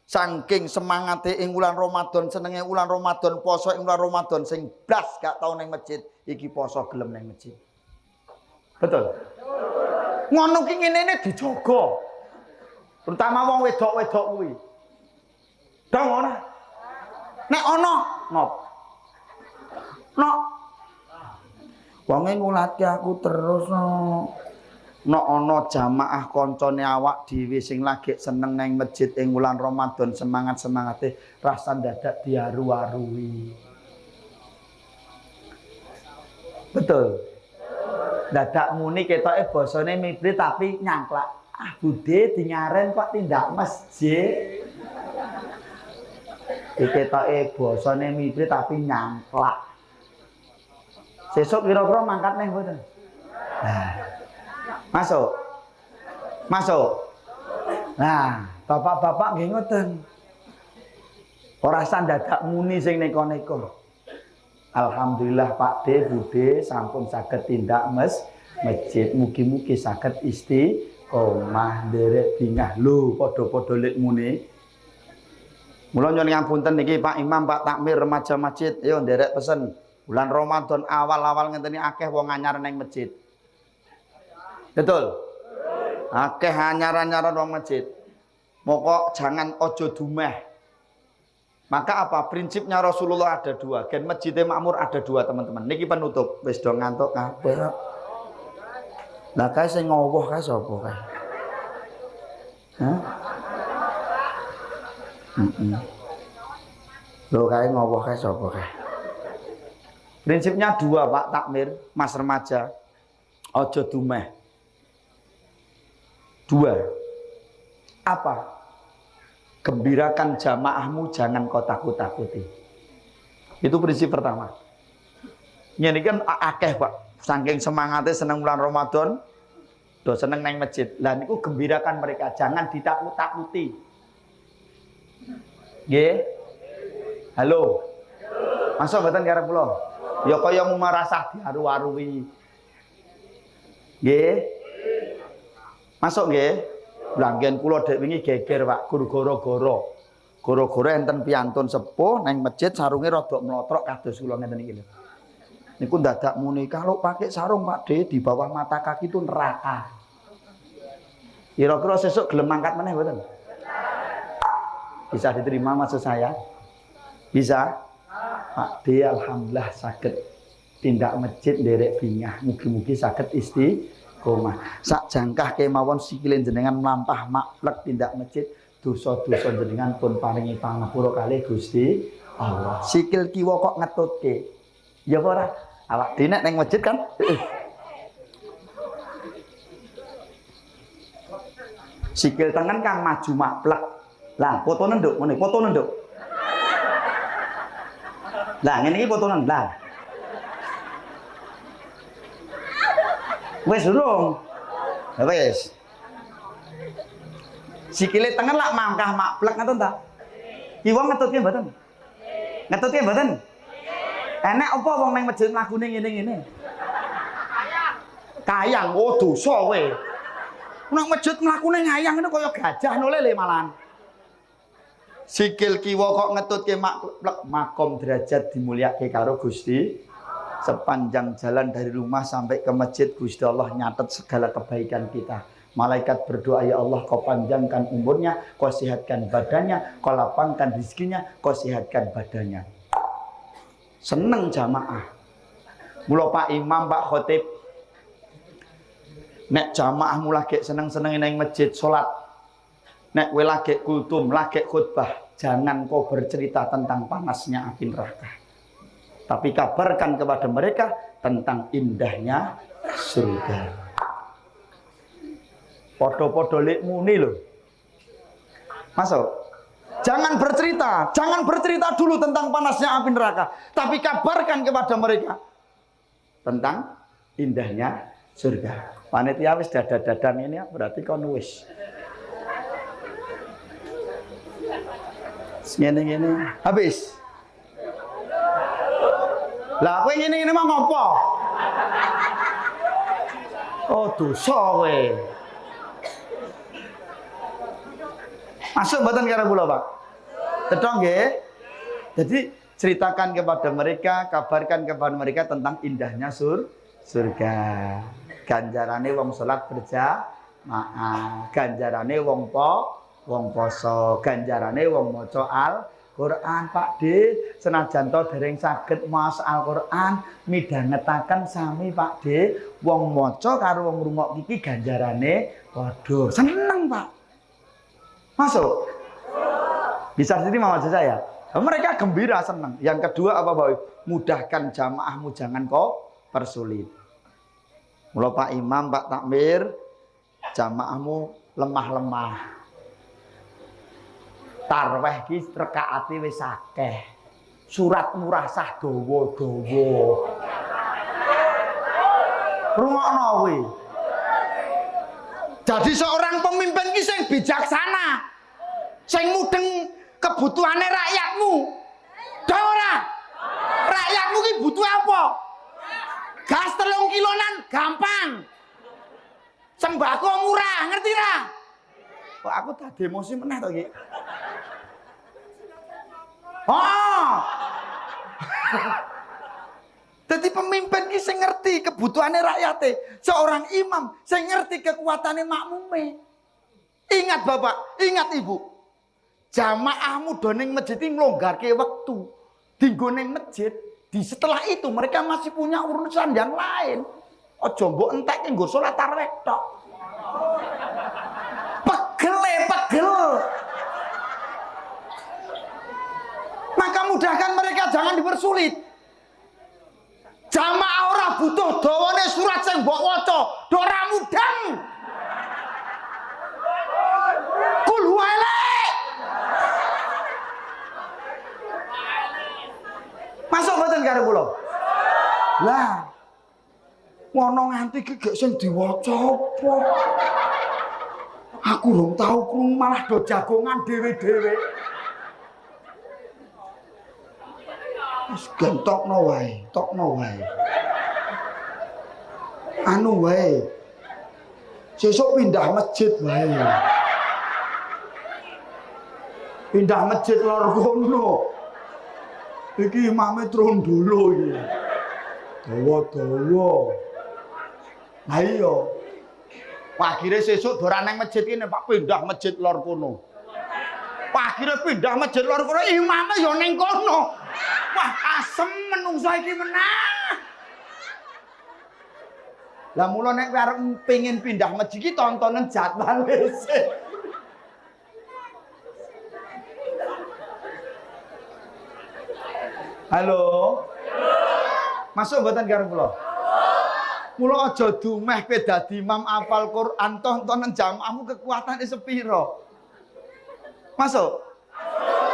saking semangate ing wulan Ramadan, senenge wulan Ramadan, poso ing wulan Ramadan sing blas gak tau ning masjid, iki poso gelem ning masjid. Betul. Ngono ki ngene dijaga. Terutama wong wedok-wedok kuwi. Dong ora. Nek ono ngop. Nok. Wonge ngulatke aku terus no. Nek ana jamaah kancane awak dhewe sing lagi seneng nang masjid ing wulan Ramadan semangat-semangate rasa dadak diaru-arui. Betul. Dadak muni ketoke basane mibri tapi nyangklak. Ah budhe dinyaren kok tindak masjid. Ketoke basane mibri tapi nyangklak. Sesuk kira-kira mangkat neh mboten. Nah. Masuk. Masuk. Nah, bapak-bapak nggih ngoten. Ora sandadak muni sing neko-neko. Alhamdulillah Pak D, Bude sampun saged tindak masjid. Mugi-mugi saged istiqomah nderek bingah lho padha-padha lek muni. Mula nyuwun ngapunten niki Pak Imam, Pak Takmir remaja masjid, ayo nderek pesen. Bulan Ramadan awal-awal ngenteni akeh wong anyar nang masjid. Betul? Akeh anyaran-anyaran wong masjid. Mokok jangan ojo dumeh. Maka apa? Prinsipnya Rasulullah ada dua. Gen masjidnya makmur ada dua teman-teman. Niki penutup. Wis do ngantuk kabeh. Lah kae sing ngowoh kae sapa kae? Hah? Lho kae ngowoh kae sapa kae? Prinsipnya dua Pak Takmir, Mas remaja. Ojo dumeh. Dua. Apa? Gembirakan jamaahmu, jangan kau takut-takuti. Itu prinsip pertama. Ini kan akeh Pak, saking semangatnya seneng bulan Ramadan, do seneng nang masjid. Lah niku gembirakan mereka, jangan ditakut-takuti. Nggih? Halo. Masuk mboten karo kula? Ya kaya mumarasah diaru-arui. Nggih? Masuk nggih? Blanggen kula dek wingi geger Pak, guru goro-goro. Goro-goro enten piantun sepuh nang masjid sarunge rada mlotrok kados kula ngeten iki lho. Niku dadak muni kalau pakai sarung Pak D di bawah mata kaki itu neraka. Kira-kira sesuk gelem mangkat meneh mboten? Bisa diterima maksud saya? Bisa? Pak D alhamdulillah saged tindak masjid nderek bingah. Mugi-mugi saged istiqomah. Sak jangkah kemawon sikile jenengan mlampah maklek tindak masjid, dosa-dosa jenengan pun paringi pangapura kalih Gusti Allah. Sikil kiwa kok ngetutke. Ya apa ora? Awak dene ning masjid kan? Sikil tengen kang maju maklek. Lah, fotone nduk ngene, fotone nduk. Lah, ngene iki fotone lah. Wes durung. Ya wes. Sikile tengen lak mangkah maplek ngoten ta? Ki wong ngetutke mboten? Ngetutke mboten? Enek apa wong nang masjid mlakune ngene-ngene? Kayang, oh dosa kowe. Nang masjid mlakune ngayang ngono kaya gajah nolele malahan. Sikil kiwa kok ngetutke maklek, makom derajat dimulyake karo Gusti. Sepanjang jalan dari rumah sampai ke masjid, Gusti Allah nyatet segala kebaikan kita. Malaikat berdoa, ya Allah kau panjangkan umurnya, kau sehatkan badannya, kau lapangkan rezekinya, kau sehatkan badannya. Seneng jamaah. Mula Pak Imam, Pak Khotib, nek jamaah mula gek seneng-seneng nang masjid salat. Nek kowe lagi kultum, lagi khutbah, jangan kau bercerita tentang panasnya api neraka, tapi kabarkan kepada mereka tentang indahnya surga. Podo-podo lek muni lho. Masuk. Jangan bercerita dulu tentang panasnya api neraka, tapi kabarkan kepada mereka tentang indahnya surga. Panitia wis dadan ini ya, berarti kau nulis. Ngene habis. Lah kowe ngene mah ngopo? Oh dosa kowe. Masuk mboten karo kula, Pak? Tetong nggih. Jadi ceritakan kepada mereka, kabarkan kepada mereka tentang indahnya surga. Ganjarane wong salat berjamaah, ganjarane wong poso, ganjarane wong maca Al-Qur'an. Pak D, senajan to dereng saged maos Al-Qur'an, midhangetaken sami Pak D, wong maca karo wong ngrungok iki ganjarane padha. Seneng, Pak. Masuk? Bisa diterima maksud saya? Mereka gembira, senang. Yang kedua apa, Pak? Mudahkan jamaahmu, jangan kau persulit. Mula Pak Imam, Pak Takmir, jamaahmu lemah-lemah. Tarweh ki rekaate wis akeh. Surat murasah dawa-dawa. Rungokno kuwi. Jadi seorang pemimpin ki sing bijaksana, sing mudeng kebutuhane rakyatmu. Dah ora? Rakyatmu ki butuh apa? Gas 3 kilonan gampang. Sembako murah, ngerti ra? Kok aku tak emosi meneh to iki. Oh. Jadi pemimpin ki sing ngerti kebutuhane rakyate, seorang imam sing ngerti kekuatane makmume. Ingat Bapak, ingat Ibu. Jamaahmu do ning masjid iki nglonggarke wektu. Dinggo ning masjid, setelah itu mereka masih punya urusan yang lain. Aja mbok entek nggo salat tarawih tok. Pegel. Maka mudahkan mereka, jangan dipersulit. Jamaah ora butuh dawane surat sing mbok waca, do ora mudeng. Kul huwale. Masuk mboten karo kula? Lah. Ngono nganti iki gek sing diwaca apa? Aku rung tau krungu malah do jagongan dhewe-dhewe. Wis gentokno wae, tokno wae. Anu wae. Sesuk pindah masjid wae. Pindah masjid lor kono. Iki imame trondolo iki. Dawa-dawa. Lah iya. Akhire sesuk doran nang masjid kene Pak pindah masjid lor kono. Akhire pindah masjid lor kono imame ya ning kono. Wah, asem menungso iki menah. Lah mula nek arep pengin pindah masjid iki tontonen jadwal wis. Halo. Masuk mboten karo kula? Mula aja dumeh kowe dadi imam hafal Quran tontonen jamaahmu kekuatane sepiro. Masuk.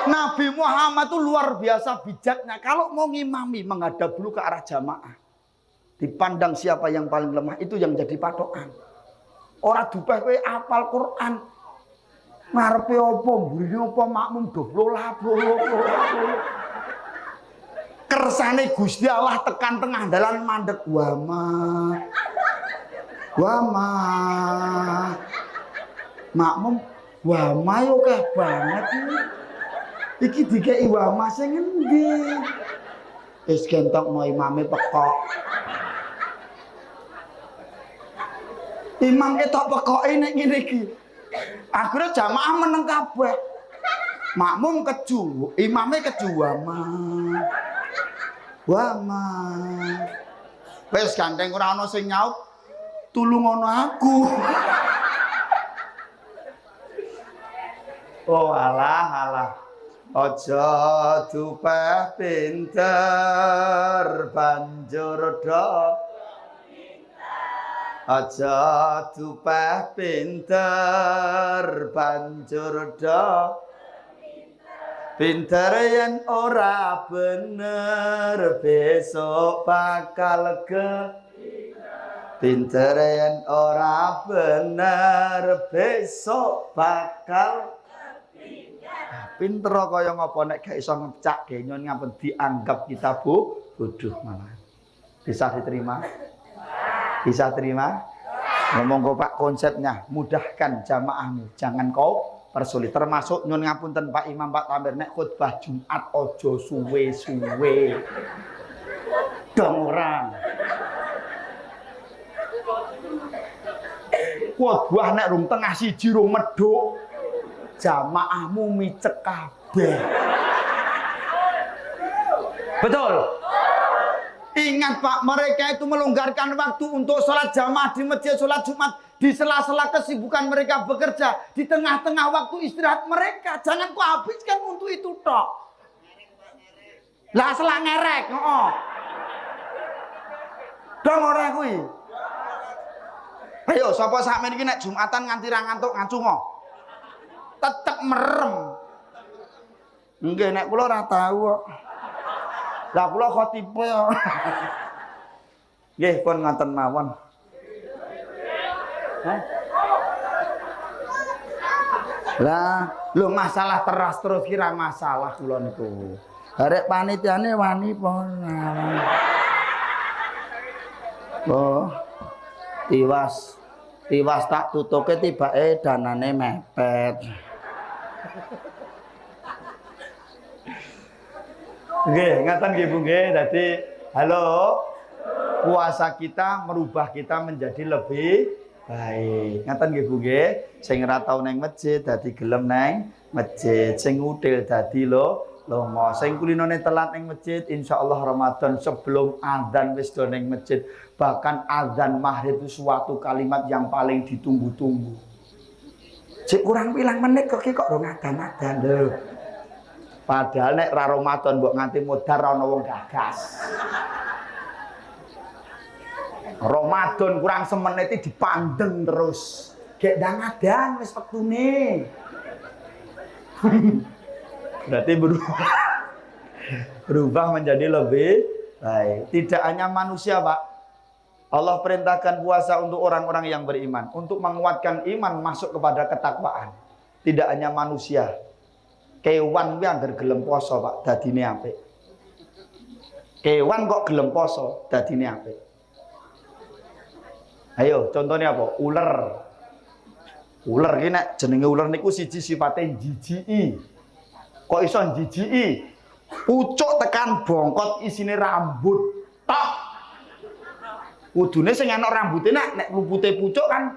Nabi Muhammad itu luar biasa bijaknya. Kalau mau ngimami menghadap dulu ke arah jamaah. Dipandang siapa yang paling lemah itu yang jadi patokan. Ora dubeh kowe hafal Quran. Ngarepe apa, mburine apa makmum doblo-lablo. Kersane Gusti Allah tekan tengah dalan mandek wama. Makmum wama yo keh banget iki. Iki dikeki wama sing endi? Wis gentokno imame pekok. Imam ketok pekoke nek ngene iki. Akhire jamaah meneng kabeh. Makmum keju, imame keju wama. Wis ganteng ora ana sing nyaut. Tulungono aku. Oh alah. aja tupeh pinter banjur do aja tupeh pinter banjur do pinter yen ora bener besok bakal pinter yen ora bener besok bakal pinter kaya ngapa nek gak iso ngecak genyon ngampun dianggap kita bodoh malah. Bisa diterima? Bisa terima? Ngomong kok Pak konsepnya mudahkan jamaahmu, jangan kau persulit. Termasuk nyun ngapunten Pak Imam Pak Tamir nek khutbah Jumat ojo suwe-suwe. Dong orang. Khutbah nek rung tengah siji rung medhuk. Jamaahmu micek kabeh. Betul? Ingat Pak, mereka itu melonggarkan waktu untuk sholat jamaah di masjid sholat Jumat. Di sela-sela kesibukan mereka bekerja. Di tengah-tengah waktu istirahat mereka. Jangan kau habiskan untuk itu tok. Lah selang ngerek. Dong orang kuwi. Ayo, sapa sakmen iki nek Jumatan nganti ra ngantuk ngacungo. Tetep merem. Nggih nek kula ora tahu kok. Lah kula khotibe yo. Nggih pun ngoten mawon. Lah, lho masalah terus kira masalah kula niku. Arek panitiane wani apa ora? Oh. Tiwas tak tutuke tibake danane mepet. Nggih, ngaten nggih Bu nggih. Dadi halo. Puasa kita merubah kita menjadi lebih baik. Ngaten nggih Bu nggih. Sing ora tau nang masjid dadi gelem nang masjid. Sing util dadi lomo. Sing kulinane telat nang masjid insyaallah Ramadan sebelum azan wis do nang masjid. Bahkan azan maghrib itu suatu kalimat yang paling ditunggu-tunggu. Cek kurang pilang menit kok rong adan-adan lho. Padahal nek ra Ramadan mbok nganti modar ana wong gagas. Ramadan kurang semenit dipandeng terus. Gek ndang adan wis wektune. Berarti berubah menjadi lebih baik. Tidak hanya manusia, Pak. Allah perintahkan puasa untuk orang-orang yang beriman, untuk menguatkan iman masuk kepada ketakwaan. Tidak hanya manusia, kewan kuwi anggar gelem poso, Pak, dadine apik. Kewan kok gelem poso, dadine apik. Ayo, contohnya apa? Ular. Ular ki nek jenenge ular niku siji sifate jijiki. Kok iso jijiki? Pucuk tekan bongkot isine rambut tok. Kudune sing ana rambuté nek rumpute pucuk kan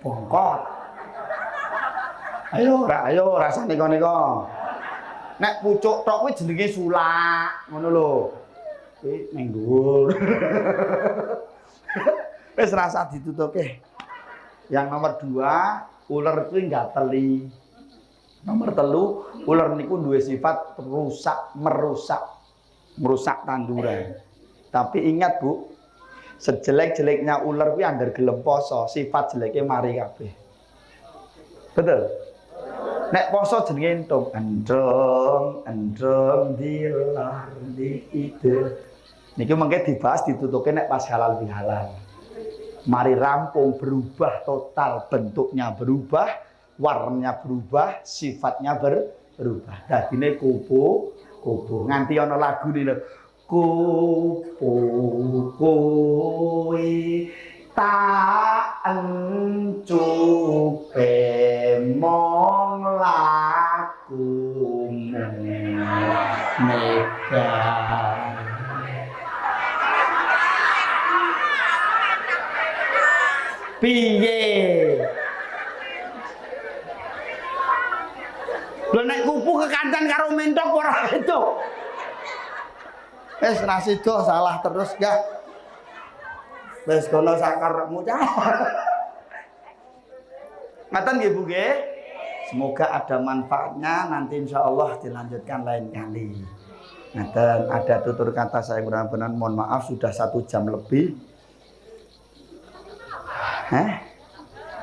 bongkot. Ayo rasane kene kok. Nek pucuk tok kuwi jenenge sulak, ngono lho. Kuwi ning dhuwur. Wis rasa ditutuke. Yang nomor 2, ular kuwi gateli. Nomor 3, ular niku duwe sifat merusak tanduran. Tapi ingat Bu, sejelek-jeleknya ular kuwi anggar gelem poso, sifat jeleke mari kabeh. Betul? Nek poso jenenge endrong dilar di ide. Niki mengke dibahas ditutuke nek pas halal bihalal. Mari rampung berubah total, bentuknya berubah, warnanya berubah, sifatnya berubah. Dadine kupu nganti ana lagune lho. Kupu kuwi tak encupe mong lakumu megah. Piye? Lho nek kupu kekancan karo mentok ora itu. Wis ra sida salah terus ya. Wis kono sakarepmu cah. Ngaten nggih Bu nggih. Semoga ada manfaatnya, nanti insya Allah dilanjutkan lain kali. Nah, dan ada tutur kata saya benar-benar mohon maaf sudah 1 jam lebih.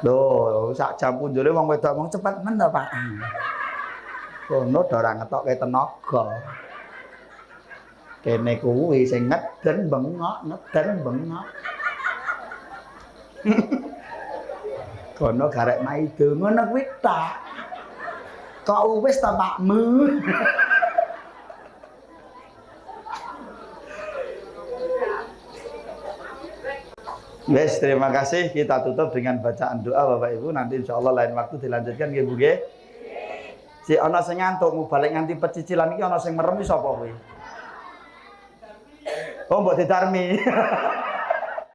Loh, sak jam punjule wong wedok wong cepet men to, Pak. Kono ora ngetokke tenaga. Kene kuwi sing ngeden bengok. Kono garek maido ngono kuwi tak. Kok wis ta Pakmu? Wes, terima kasih. Kita tutup dengan bacaan doa Bapak Ibu. Nanti insya Allah lain waktu dilanjutkan nggih Bu nggih. Si ana sing ngantuk mau balik nganti pecicilan iki ana sing merem sapa kuwi? Oh, mbok didarmi.